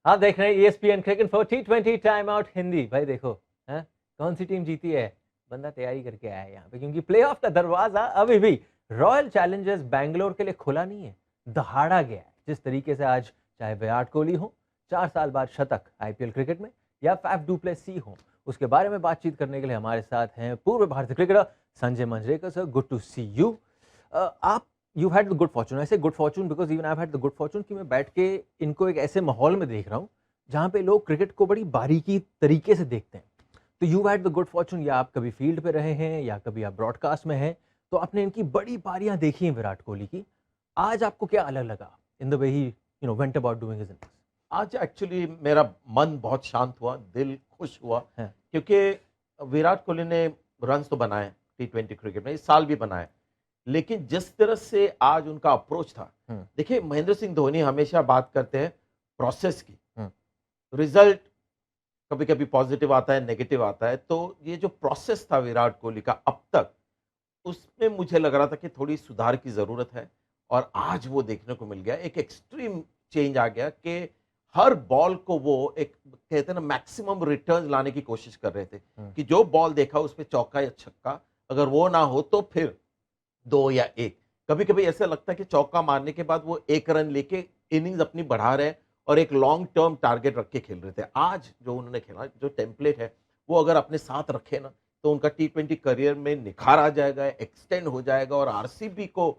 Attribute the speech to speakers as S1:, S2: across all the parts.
S1: आप देख रहे हैं ESPN cricket for T20 time out Hindi. भाई देखो, हैं कौन सी टीम जीती है। बंदा तैयारी करके आया है यहाँ पे, क्योंकि प्लेऑफ का दरवाजा अभी भी रॉयल चैलेंजर्स बैंगलोर के लिए खुला नहीं है, दहाड़ा गया है। जिस तरीके से आज चाहे विराट कोहली हो 4 साल बाद शतक IPL क्रिकेट में, या फैफ डुप्लेसी हो, उसके बारे में बातचीत करने के लिए हमारे साथ हैं पूर्व भारतीय cricketer Sanjay Manjrekar. Sir, good to see you. आप you had the good fortune, ऐसे good fortune because even I had the good fortune कि मैं बैठ के इनको एक ऐसे माहौल में देख रहा हूँ जहाँ पे लोग क्रिकेट को बड़ी बारीकी तरीके से देखते हैं। तो you had the good Fortune, या आप कभी फील्ड पे रहे हैं या कभी आप ब्रॉडकास्ट में हैं, तो आपने इनकी बड़ी पारियां देखी हैं विराट कोहली की। आज आपको क्या अलग लगा in the way he went about doing his innings?
S2: आज एक्चुअली मेरा मन बहुत शांत हुआ, दिल खुश हुआ,
S1: है।
S2: क्योंकि विराट कोहली ने रन्स तो बनाए T20 क्रिकेट में, इस साल भी बनाए, लेकिन जिस तरह से आज उनका अप्रोच था।
S1: हम्म,
S2: देखिए, महेंद्र सिंह धोनी हमेशा बात करते हैं प्रोसेस की।
S1: हम्म,
S2: रिजल्ट कभी कभी पॉजिटिव आता है, नेगेटिव आता है, तो ये जो प्रोसेस था विराट कोहली का अब तक, उसमें मुझे लग रहा था कि थोड़ी सुधार की जरूरत है। और आज वो देखने को मिल गया, एक एक्सट्रीम चेंज आ गया कि हर बॉल को वो एक कहते हैं ना मैक्सिमम रिटर्न लाने की कोशिश कर रहे थे,
S1: हम्म,
S2: कि जो बॉल देखा उसमें चौका या छक्का, अगर वो ना हो तो फिर 2 या 1। कभी कभी ऐसा लगता है कि चौका मारने के बाद वो 1 रन लेके इनिंग्स अपनी बढ़ा रहे हैं और एक लॉन्ग टर्म टारगेट रख के खेल रहे थे। आज जो उन्होंने खेला, जो टेम्पलेट है, वो अगर अपने साथ रखे ना, तो उनका T20 करियर में निखार आ जाएगा, एक्सटेंड हो जाएगा, और आरसीबी को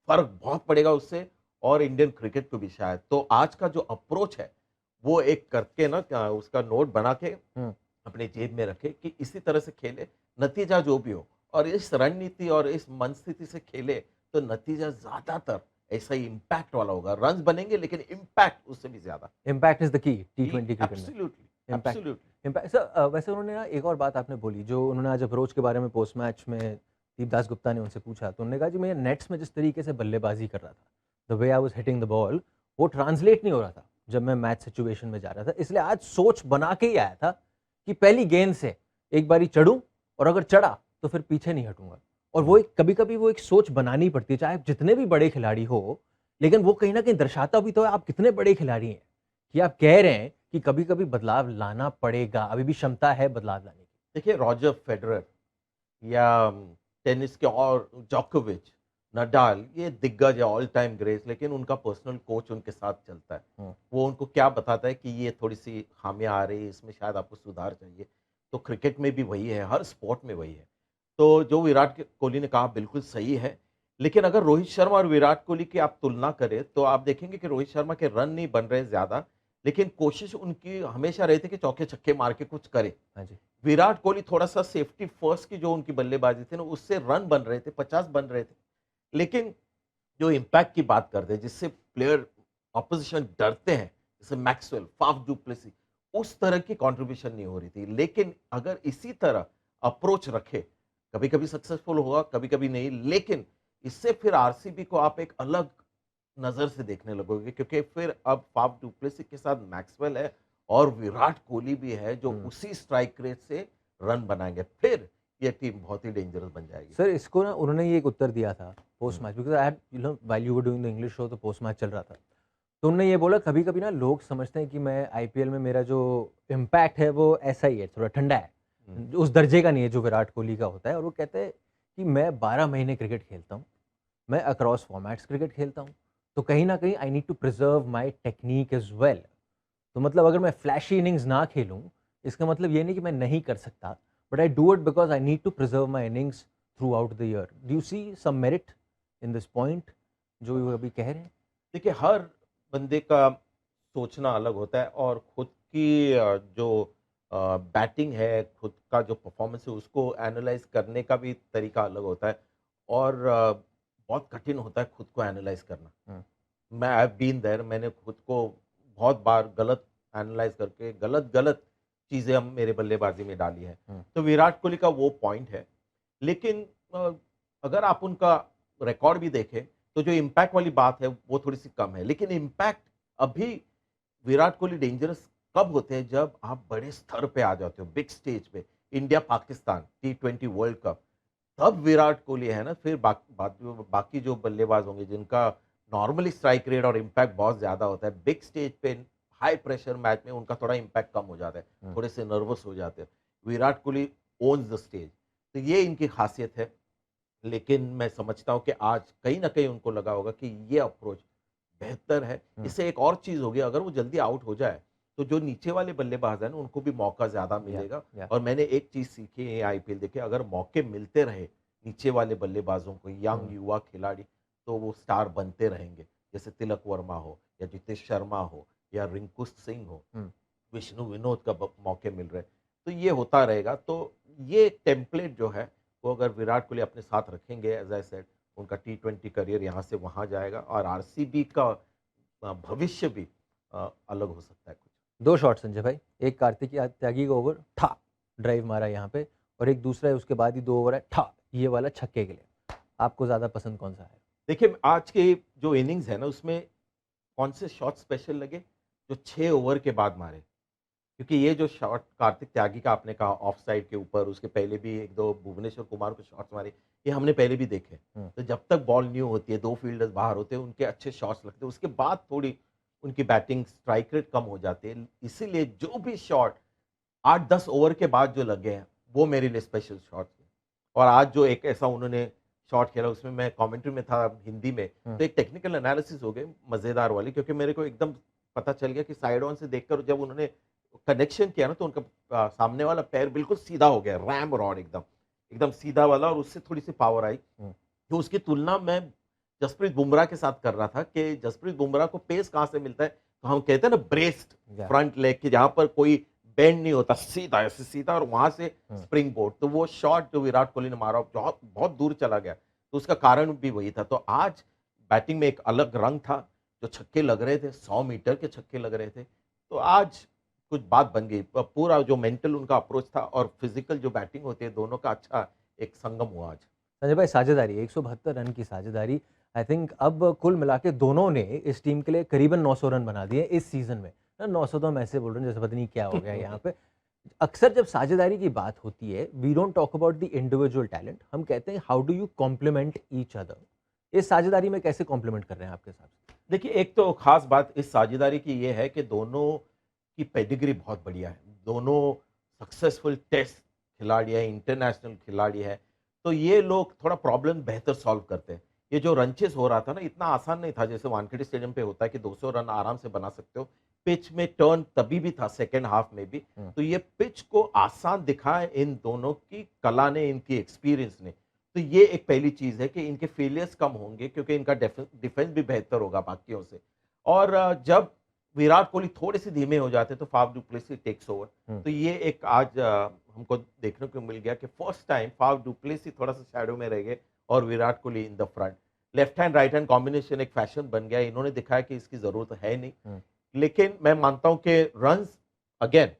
S2: फर्क बहुत पड़ेगा उससे, और इंडियन क्रिकेट को भी शायद। तो आज का जो अप्रोच है, वो एक करके ना उसका नोट बना के
S1: हम्म।
S2: अपने जेब में रखे कि इसी तरह से खेले, नतीजा जो भी हो, और इस रणनीति और इस मनस्थिति से खेले, तो नतीजा ज्यादातर ऐसा ही इम्पैक्ट वाला होगा। रन्स बनेंगे लेकिन इम्पैक्ट उससे भी ज्यादा।
S1: Impact is the key T20 cricket में।
S2: Absolutely,
S1: impact.
S2: Absolutely.
S1: Impact sir, वैसे उन्होंने ना एक और बात आपने बोली, जो उन्होंने आज अप्रोच के बारे में पोस्ट मैच में दीपदास गुप्ता ने उनसे पूछा, तो उन्होंने कहा जी मैं नेट्स में जिस तरीके से बल्लेबाजी कर रहा था, the way I was hitting the ball, वो ट्रांसलेट नहीं हो रहा था जब मैं मैच सिचुएशन में जा रहा था। इसलिए आज सोच बना के ही आया था कि पहली गेंद से एक बारी चढ़ूं, और अगर चढ़ा तो फिर पीछे नहीं हटूंगा। और वो एक कभी कभी वो एक सोच बनानी पड़ती है, चाहे आप जितने भी बड़े खिलाड़ी हो, लेकिन वो कहीं ना कहीं दर्शाता भी तो है आप कितने बड़े खिलाड़ी हैं, कि आप कह रहे हैं कि कभी-कभी बदलाव लाना पड़ेगा, अभी भी क्षमता है बदलाव लाने की।
S2: देखिए, रॉजर फेडरर या टेनिस के और जोकोविच, नडाल, ये दिग्गज है, ऑल टाइम ग्रेस, लेकिन उनका पर्सनल कोच उनके साथ चलता है।
S1: हुँ,
S2: वो उनको क्या बताता है कि ये थोड़ी सी खामियां आ रही है, इसमें शायद आपको सुधार चाहिए। तो क्रिकेट में भी वही है, हर स्पोर्ट में वही है। तो जो विराट कोहली ने कहा बिल्कुल सही है, लेकिन अगर रोहित शर्मा और विराट कोहली की आप तुलना करें, तो आप देखेंगे कि रोहित शर्मा के रन नहीं बन रहे ज्यादा, लेकिन कोशिश उनकी हमेशा रहती है कि चौके छक्के मार के कुछ करे।
S1: हाँ जी।
S2: विराट कोहली थोड़ा-सा सेफ्टी फर्स्ट की जो उनकी बल्लेबाजी थी ना, उससे रन बन रहे थे, 50 बन रहे थे। लेकिन जो इम्पैक्ट की बात करते हैं, जिससे प्लेयर ऑपोजिशन डरते हैं, जैसे मैक्सवेल, फाफ डू प्लेसी, उस तरह की कंट्रीब्यूशन नहीं हो रही थी। लेकिन अगर इसी तरह अप्रोच रखे, कभी-कभी सक्सेसफुल होगा, कभी-कभी नहीं, लेकिन इससे फिर आरसीबी को आप एक अलग नज़र से देखने लगोगे, क्योंकि फिर अब फाफ डू प्लेसी के साथ मैक्सवेल है और विराट कोहली भी है, जो
S1: हुँ।
S2: उसी स्ट्राइक रेट से रन बनाएँगे। फिर ये टीम बहुत ही डेंजरस बन जाएगी।
S1: सर, इसको ना उन्होंने ये एक उत्तर दिया था post
S2: hmm.
S1: Match, because I had while you were doing the English show, तो पोस्ट मैच चल रहा था। तो उन्होंने ये बोला, कभी-कभी ना लोग समझते हैं कि मैं आईपीएल में मेरा जो इम्पैक्ट है वो ऐसा ही है, थोड़ा ठंडा है।
S2: हुँ।
S1: उस दर्जे का नहीं है जो विराट कोहली का होता है, और वो कहते हैं कि मैं 12 महीने क्रिकेट खेलता हूँ। मैं अक्रॉस फॉर्मेट्स क्रिकेट खेलता हूँ। तो कहीं न कहीं I need to preserve my technique as well. तो मतलब अगर मैं फ्लैशी इनिंग्स ना खेलूँ, इसका मतलब ये नहीं कि मैं नहीं कर सकता, but I do it because I need to preserve my innings throughout the year. Do you see some merit in this point जो ये अभी कह रहे हैं?
S2: देखिए, हर बंदे का सोचना अलग होता है, और खुद की जो बैटिंग है, खुद का जो परफॉर्मेंस है, उसको एनालाइज करने का भी तरीका अलग होता है, और बहुत कठिन होता है खुद को एनालाइज करना।
S1: हुँ,
S2: मैं आई हैव बीन देयर, मैंने खुद को बहुत बार गलत एनालाइज़ करके गलत-गलत चीज़ें हम मेरे बल्लेबाज़ी में डाली हैं।
S1: हुँ,
S2: तो विराट कोहली का वो पॉइंट है। लेकिन अगर आप उनका रिकॉर्ड भी देखें, तो जो इम्पैक्ट वाली बात है, वो थोड़ी-सी कम है। लेकिन इम्पैक्ट अभी विराट कोहली डेंजरस कब होते हैं, जब आप बड़े स्तर पे आ जाते हो, बिग स्टेज पे, इंडिया-पाकिस्तान, T20 वर्ल्ड कप। तब विराट कोहली है ना, फिर बाकी जो बल्लेबाज होंगे, जिनका नॉर्मली स्ट्राइक रेट और इम्पैक्ट बहुत ज़्यादा होता है, बिग स्टेज पे हाई प्रेशर मैच में उनका थोड़ा इम्पैक्ट कम हो जाता है, थोड़े से नर्वस हो जाते हैं। Virat Kohli owns the stage, तो ये इनकी खासियत है। लेकिन मैं समझता हूँ कि आज कहीं न कहीं उनको लगा होगा कि ये अप्रोच बेहतर है। इससे एक और चीज़ होगी, अगर वो जल्दी आउट हो जाए, तो जो नीचे वाले बल्लेबाज हैं ना, उनको भी मौका ज़्यादा मिलेगा।
S1: या
S2: और मैंने एक चीज़ सीखी है आईपीएल देखे, अगर मौके मिलते रहे नीचे वाले बल्लेबाजों को, यंग युवा खिलाड़ी, तो वो स्टार बनते रहेंगे। जैसे तिलक वर्मा हो या जितेश शर्मा हो या रिंकू सिंह हो, विष्णु विनोद का मौके मिल रहे हैं, तो ये होता रहेगा। तो ये टेम्पलेट जो है, वो अगर विराट कोहली अपने साथ रखेंगे, एज आई सेड, उनका टी20 करियर यहाँ से वहाँ जाएगा और आरसीबी का भविष्य भी अलग हो सकता है कुछ।
S1: 2 शॉट संजय भाई, एक कार्तिक त्यागी का ओवर ठा ड्राइव मारा यहाँ पे, और एक दूसरा है उसके बाद ही 2 ओवर है ठा, ये वाला छक्के के लिए। आपको ज़्यादा पसंद कौन सा है?
S2: देखिए, आज के जो इनिंग्स है ना, उसमें कौन से शॉट स्पेशल लगे, जो 6 ओवर के बाद मारे। क्योंकि ये जो शॉट कार्तिक त्यागी का आपने कहा ऑफ साइड के ऊपर, उसके पहले भी 1-2 भुवनेश्वर कुमार को शॉट्स मारे, ये हमने पहले भी देखे। तो जब तक बॉल न्यू होती है, 2 फील्डर्स बाहर होते हैं, उनके अच्छे शॉट्स लगते हैं, उसके बाद थोड़ी उनकी बैटिंग स्ट्राइक रेट कम हो जाती है। इसीलिए जो भी शॉट 8-10 ओवर के बाद जो लगे हैं, वो मेरे लिए स्पेशल शॉट्स हैं। और आज जो एक ऐसा उन्होंने शॉट खेला, उसमें मैं कमेंट्री में था हिंदी में, तो एक टेक्निकल एनालिसिस हो गई मज़ेदार वाली, क्योंकि मेरे को एकदम पता चल गया कि साइड ऑन से देखकर जब उन्होंने कनेक्शन किया ना, तो उनका सामने वाला पैर बिल्कुल सीधा हो गया, रैम रॉड एकदम, एकदम सीधा वाला, और उससे थोड़ी-सी पावर आई। तो उसकी तुलना मैं जसप्रीत बुमराह के साथ कर रहा था कि जसप्रीत बुमराह को पेस कहाँ से मिलता है, तो हम कहते हैं ना ब्रेस्ट फ्रंट लेग की, जहाँ पर कोई बेंड नहीं होता, सीधा ऐसे सीधा, और वहां से स्प्रिंग बोर्ड। तो वो शॉट जो विराट कोहली ने मारा बहुत बहुत दूर चला गया, तो उसका कारण भी वही था। तो आज बैटिंग में एक अलग रंग था, जो छक्के लग रहे थे, 100 मीटर के छक्के लग रहे थे। तो आज कुछ बात बन गई, पूरा जो मेंटल उनका अप्रोच था और फिजिकल जो बैटिंग होती है, दोनों का अच्छा एक संगम हुआ आज।
S1: संजय भाई, साझेदारी 172 रन की साझेदारी, आई थिंक अब कुल मिला के दोनों ने इस टीम के लिए करीबन 900 रन बना दिए इस सीजन में। 900 तो हम ऐसे बोल रहे हैं जैसे पता नहीं क्या हो गया यहाँ पे। अक्सर जब साझेदारी की बात होती है, we don't talk about the individual talent, हम कहते हैं how do you complement each other. इस साझेदारी में कैसे कॉम्प्लीमेंट कर रहे हैं आपके हिसाब से?
S2: देखिए, एक तो खास बात इस साझेदारी की ये है कि दोनों की पेडिग्री बहुत बढ़िया है। दोनों सक्सेसफुल टेस्ट खिलाड़ी है, इंटरनेशनल खिलाड़ी है। तो ये लोग थोड़ा प्रॉब्लम बेहतर सॉल्व करते हैं। ये जो रन चेस हो रहा था ना, इतना आसान नहीं था जैसे वानखेड़े स्टेडियम पे होता है कि 200 रन आराम से बना सकते हो। पिच में टर्न तभी भी था सेकंड हाफ में भी। तो ये पिच को आसान दिखा है इन दोनों की कला ने, इनकी एक्सपीरियंस ने। तो ये एक पहली चीज़ है कि इनके फेलियर्स कम होंगे, क्योंकि इनका डिफेंस भी बेहतर होगा बाकियों से। और जब विराट कोहली थोड़े से धीमे हो जाते हैं, तो Faf du Plessis takes over. तो ये एक आज हमको देखने को मिल गया कि first time Faf du Plessis थोड़ा सा शैडो में रह गए और Virat Kohli in the front. Left hand right hand combination एक फैशन बन गया। इन्होंने दिखाया कि इसकी जरूरत है नहीं। लेकिन मैं मानता हूं कि रन्स अगेन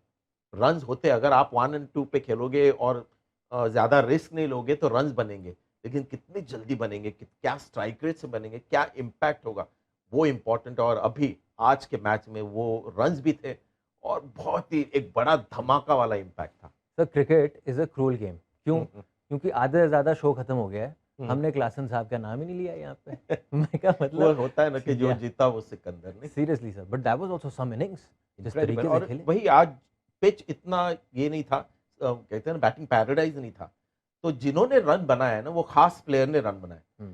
S2: रन्स होते, अगर आप 1 और 2 पे खेलोगे और ज्यादा रिस्क नहीं लोगे तो रन्स बनेंगे। लेकिन कितनी जल्दी बनेंगे, क्या स्ट्राइक रेट से बनेंगे, क्या इम्पैक्ट होगा, वो इंपॉर्टेंट। और अभी आज के मैच में वो रन्स भी थे और बहुत ही एक बड़ा धमाका वाला इम्पैक्ट था।
S1: Sir, cricket is a cruel game. क्यों? क्योंकि आधे से ज्यादा शो खत्म हो गया है, हमने क्लासन साहब का नाम ही नहीं लिया यहाँ पे। मैं क्या मतलब,
S2: वो होता है ना कि जो जीता वो सिकंदर नहीं।
S1: Seriously sir, but that was also some innings जिस तरीके से खेले।
S2: वही आज पिच इतना ये नहीं था, कहते हैं ना बैटिंग पैराडाइज नहीं था। तो जिन्होंने रन बनाया है ना, वो खास प्लेयर ने रन बनाए।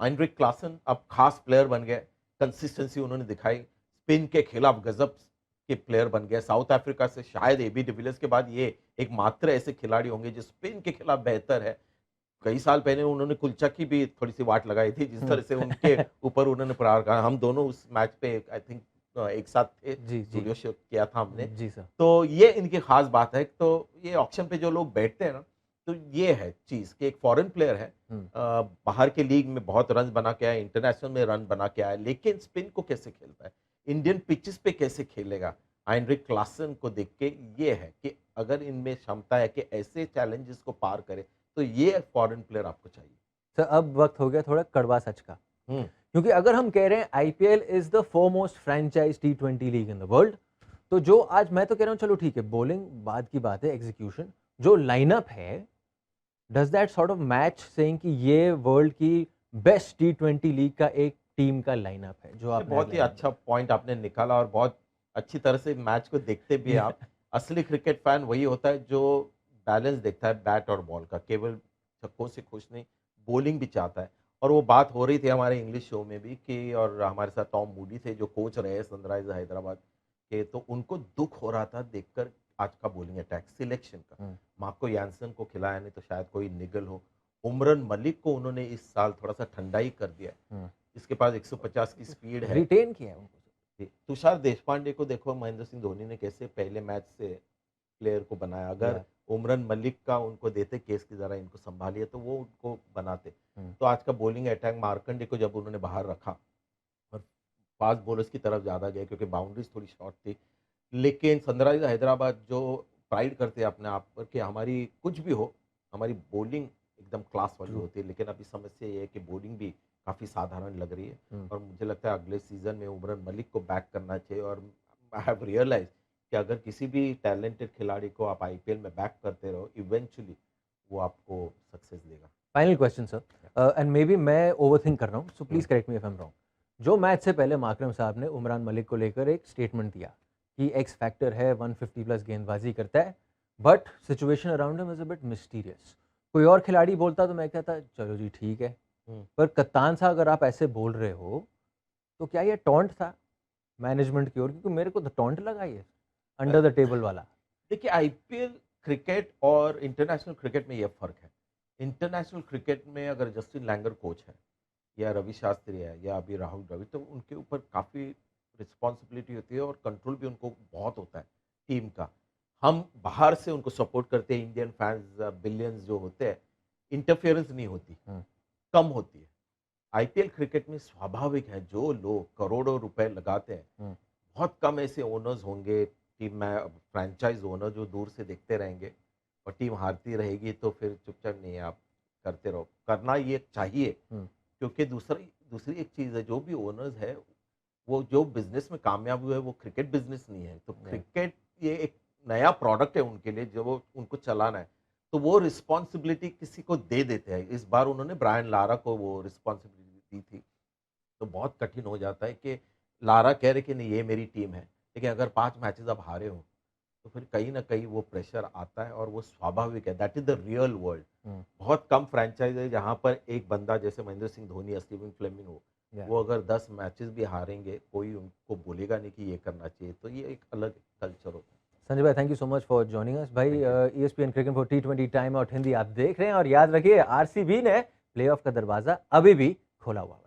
S2: हेनरिक क्लासन अब खास प्लेयर बन गए, कंसिस्टेंसी उन्होंने दिखाई, स्पिन के खिलाफ गजब के प्लेयर बन गए। साउथ अफ्रीका से शायद एबी डिविलियर्स के बाद ये एकमात्र ऐसे खिलाड़ी होंगे जो स्पिन के खिलाफ बेहतर है। कई साल पहले उन्होंने कुलचा की भी थोड़ी सी वाट लगाई थी, जिस तरह से उनके ऊपर उन्होंने प्रहार कहा। हम दोनों उस मैच पे आई थिंक एक साथ थे, वीडियो शो किया था हमने
S1: जी सर।
S2: तो ये इनकी खास बात है। तो ये ऑक्शन पे जो लोग बैठते हैं ना, तो ये है चीज कि एक फॉरेन प्लेयर है, बाहर के लीग में बहुत रन बना के आया, इंटरनेशनल में रन बना के आया, लेकिन स्पिन को कैसे खेलता है, इंडियन पिचेस पे कैसे खेलेगा, हेनरिक क्लासन को देख के ये है कि अगर इनमें क्षमता है कि ऐसे चैलेंजेस को पार करे, तो ये फॉरेन प्लेयर आपको चाहिए।
S1: सर, अब वक्त हो गया थोड़ा कड़वा सच का। क्योंकि अगर हम कह रहे हैं IPL is the foremost franchise T20 league in the world, तो जो आज मैं तो कह रहा हूं, चलो ठीक है, बॉलिंग बाद की बात है, एग्जीक्यूशन जो लाइनअप है, does that sort of match saying कि ये वर्ल्ड की बेस्ट टी20 लीग का एक टीम का लाइनअप है जो आप?
S2: बहुत ही अच्छा पॉइंट आपने निकाला और बहुत अच्छी तरह से मैच को देखते भी हैं आप। असली क्रिकेट फैन वही होता है जो बैलेंस देखता है बैट और बॉल का, केवल छक्कों से खुश नहीं, बॉलिंग भी चाहता है। और वो बात हो रही थी हमारे इंग्लिश शो में भी कि, और हमारे साथ टॉम मूडी थे जो कोच रहे हैं सनराइजर्स हैदराबाद के, तो उनको दुःख हो रहा था देखकर आज का बॉलिंग अटैक सिलेक्शन का। मार्को यान्सन को खिलाया नहीं तो शायद कोई निगल हो। उमरन मलिक को उन्होंने इस साल थोड़ा-सा ठंडा ही कर दिया है। इसके पास 150 की स्पीड है।
S1: रिटेन किया है उनको।
S2: जी, तुषार देशपांडे को देखो महेंद्र सिंह धोनी ने कैसे पहले मैच से प्लेयर को बनाया। अगर
S1: या
S2: उमरन मलिक का उनको देते केस की ज़रा इनको सँभालिए तो वो उनको बनाते।
S1: हुँ।
S2: तो आज का बॉलिंग अटैक मार्कंडे को जब उन्होंने बाहर रखा और फास्ट बॉलर्स की तरफ ज़्यादा गए क्योंकि बाउंड्रीज़ थोड़ी शॉर्ट थी। लेकिन सनराइज़र्स हैदराबाद जो प्राइड करते हैं अपने आप पर कि हमारी कुछ भी हो, हमारी बॉलिंग एकदम क्लास वाली
S1: ट्रू।
S2: होती है। लेकिन अभी समस्या ये है कि बॉलिंग भी काफ़ी साधारण लग रही है।
S1: हुँ।
S2: और मुझे लगता है अगले सीज़न में उमरन मलिक को बैक करना चाहिए। और आई हैव रियलाइज़्ड कि अगर किसी भी टैलेंटेड खिलाड़ी को आप आईपीएल में बैक करते रहो, इवेंचुअली वो आपको सक्सेस देगा।
S1: Final question sir, and may be मैं ओवरथिंक कर रहा हूँ, so please correct me if I am wrong. जो मैच से पहले माकरम साहब ने उमरान मलिक को लेकर एक स्टेटमेंट दिया कि एक्स फैक्टर है, 150 प्लस गेंदबाजी करता है, but situation around him is a bit mysterious. कोई और खिलाड़ी बोलता तो मैं कहता चलो जी ठीक है, पर कप्तान साहब अगर आप ऐसे बोल रहे हो तो क्या ये टॉन्ट था मैनेजमेंट की ओर? क्योंकि मेरे को तो टॉन्ट लगा ये अंडर द टेबल वाला।
S2: देखिए आईपीएल क्रिकेट और इंटरनेशनल क्रिकेट में ये फ़र्क है। इंटरनेशनल क्रिकेट में अगर जस्टिन लैंगर कोच है या रवि शास्त्री है या अभी राहुल द्रविड़, तो उनके ऊपर काफ़ी रिस्पॉन्सिबिलिटी होती है और कंट्रोल भी उनको बहुत होता है टीम का। हम बाहर से उनको सपोर्ट करते हैं, इंडियन फैंस बिलियंस जो होते हैं, इंटरफेरेंस नहीं होती, कम होती है। आईपीएल क्रिकेट में स्वाभाविक है जो लोग करोड़ों रुपए लगाते हैं, बहुत कम ऐसे ओनर्स होंगे टीम में, फ्रैंचाइज ओनर जो दूर से देखते रहेंगे और टीम हारती रहेगी तो फिर चुपचाप नहीं आप करते रहो। करना ये चाहिए क्योंकि दूसरी दूसरी एक चीज़ है, जो भी ओनर्स है वो जो बिजनेस में कामयाब हुए वो क्रिकेट बिजनेस नहीं है। तो क्रिकेट ये एक नया प्रोडक्ट है उनके लिए जो वो उनको चलाना है। तो वो रिस्पॉन्सिबिलिटी किसी को दे देते हैं। इस बार उन्होंने ब्रायन लारा को वो रिस्पॉन्सिबिलिटी दी थी। तो बहुत कठिन हो जाता है कि लारा कह रहे कि नहीं ये मेरी टीम है, लेकिन अगर 5 मैचेस आप हारे हो, तो फिर कहीं न कहीं वो प्रेशर आता है और वो स्वाभाविक है, that is the real world. बहुत कम फ्रैंचाइज़ है जहाँ पर एक बंदा जैसे महेंद्र सिंह धोनी या स्टीवन फ्लेमिंग हो, वो अगर 10 मैचेस भी हारेंगे, कोई उनको बोलेगा नहीं कि ये करना चाहिए, तो ये एक अलग कल्चर होता है।
S1: संजय भाई, thank you so much for joining us. भाई,
S2: thank you.
S1: ESPN cricket for T20 time out Hindi आप देख रहे हैं और याद रखिए आरसीबी ने प्लेऑफ का दरवाजा अभी भी खोला हुआ है।